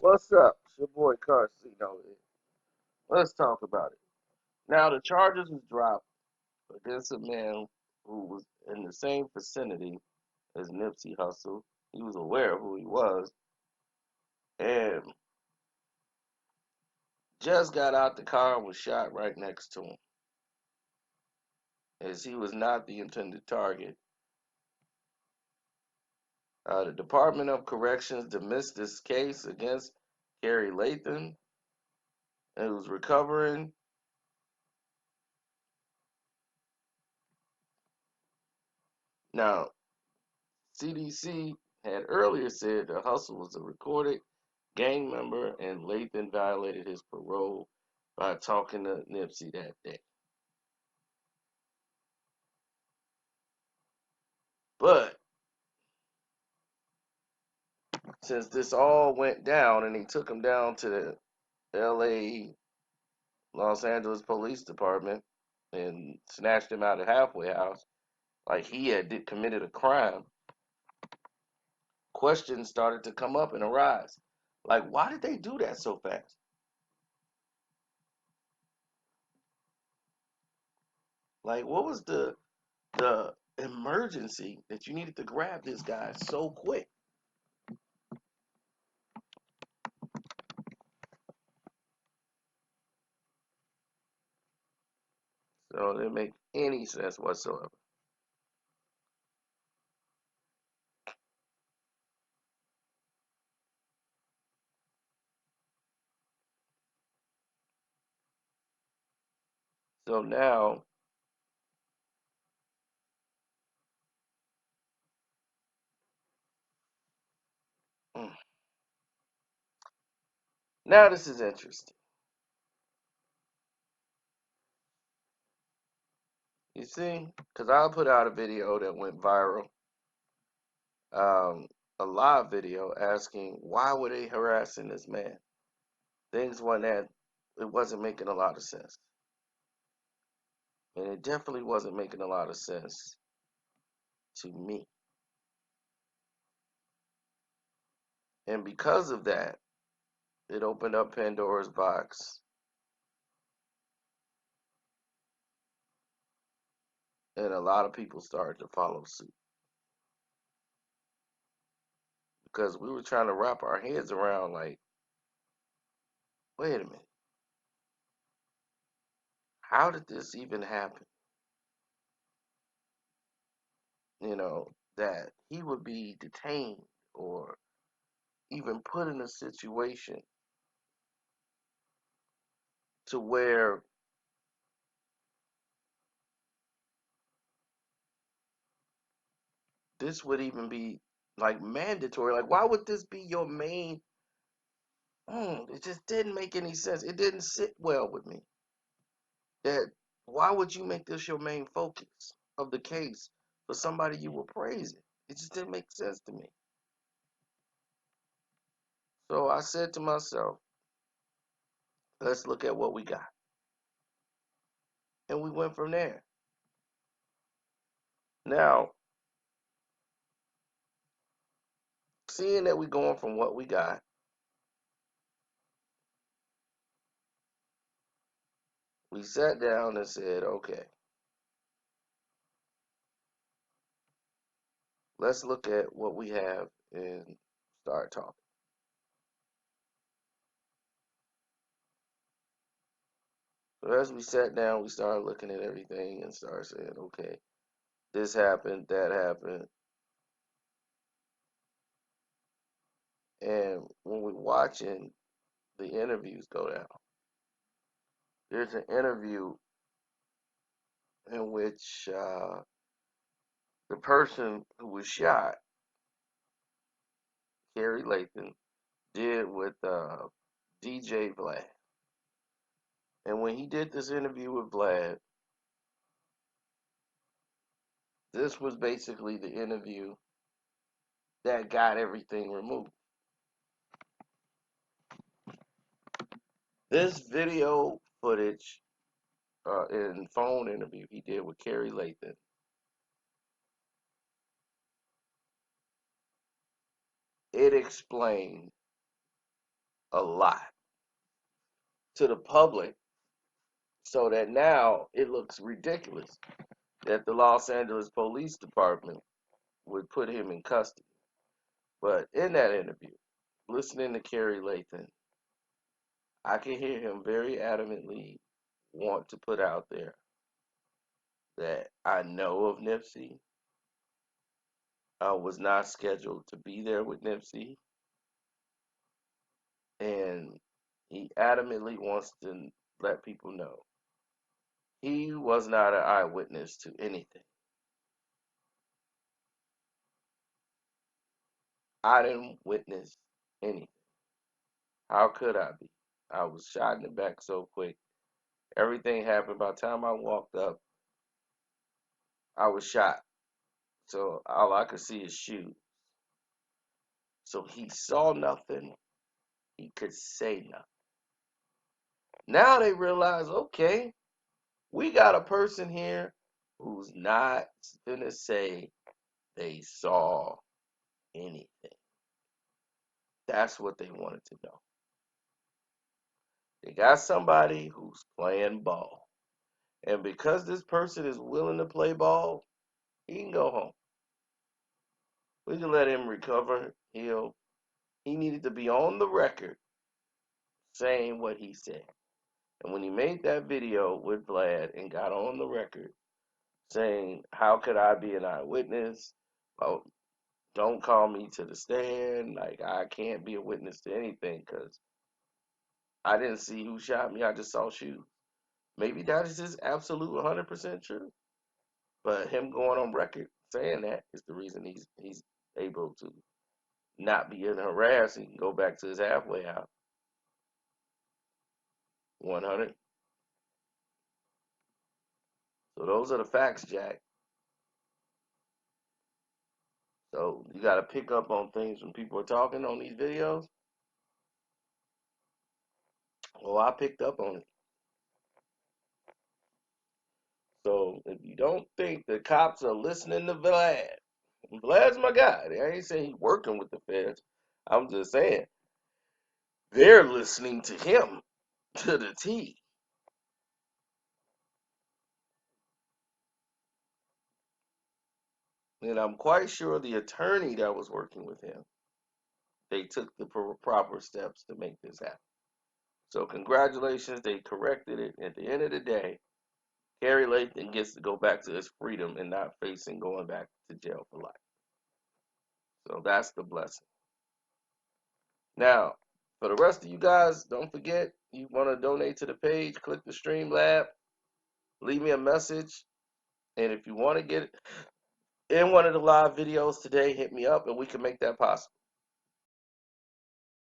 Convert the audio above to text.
What's up? It's your boy Carcino. Let's talk about it. Now, the charges was dropped against a man who was in the same vicinity as Nipsey Hussle. He was aware of who he was and just got out the car and was shot right next to him, as he was not the intended target. The Department of Corrections dismissed this case against Kerry Lathan, who's recovering. Now, CDC had earlier said that Hussle was a recorded gang member and Lathan violated his parole by talking to Nipsey that day. But since this all went down and he took him down to the LA, Los Angeles Police Department and snatched him out of halfway house like he had committed a crime, questions started to come up and arise. Like, why did they do that so fast? Like, what was the emergency that you needed to grab this guy so quick? So it didn't make any sense whatsoever. So mm, now this is interesting. You see, because I put out a video that went viral, um, a live video asking why were they harassing this man? Things wasn't that it wasn't making a lot of sense, and it definitely wasn't making a lot of sense to me. And because of that, it opened up Pandora's box, and a lot of people started to follow suit because we were trying to wrap our heads around like, wait a minute, how did this even happen? That he would be detained or even put in a situation to where this would even be like mandatory. Like, why would this be your main? It just didn't make any sense. It didn't sit well with me. That why would you make this your main focus of the case for somebody you were praising? It just didn't make sense to me. So I said to myself, let's look at what we got. And we went from there. Now, seeing that we're going from what we got, we sat down and said, okay, let's look at what we have and start talking. So as we sat down, we started looking at everything and started saying, okay, this happened, that happened. And when we're watching the interviews go down, there's an interview in which the person who was shot, Kerry Lathan, did with Djvlad. And when he did this interview with Vlad, this was basically the interview that got everything removed. This video footage and phone interview he did with Kerry Lathan, it explained a lot to the public so that now it looks ridiculous that the Los Angeles Police Department would put him in custody. But in that interview, listening to Kerry Lathan, I can hear him very adamantly want to put out there that I know of Nipsey. I was not scheduled to be there with Nipsey. And he adamantly wants to let people know he was not an eyewitness to anything. I didn't witness anything. How could I be? I was shot in the back so quick. Everything happened. By the time I walked up, I was shot. So all I could see is shoes. So he saw nothing. He could say nothing. Now they realize, okay, we got a person here who's not gonna say they saw anything. That's what they wanted to know. They got somebody who's playing ball. And because this person is willing to play ball, he can go home. We can let him recover, heal. He needed to be on the record saying what he said. And when he made that video with Vlad and got on the record saying, how could I be an eyewitness? Oh, don't call me to the stand. Like, I can't be a witness to anything because I didn't see who shot me. I just saw shoes. Maybe that is his absolute 100% true. But him going on record saying that is the reason he's able to not be harassed and go back to his halfway house. 100. So those are the facts, Jack. So you got to pick up on things when people are talking on these videos. Well, I picked up on it. So if you don't think the cops are listening to Vlad, Vlad's my guy. I ain't saying he's working with the feds. I'm just saying they're listening to him to the T. And I'm quite sure the attorney that was working with him, they took the proper steps to make this happen. So congratulations, they corrected it. At the end of the day, Kerry Lathan gets to go back to his freedom and not facing going back to jail for life. So that's the blessing. Now, for the rest of you guys, don't forget, you want to donate to the page, click the Streamlab, leave me a message, and if you want to get in one of the live videos today, hit me up and we can make that possible.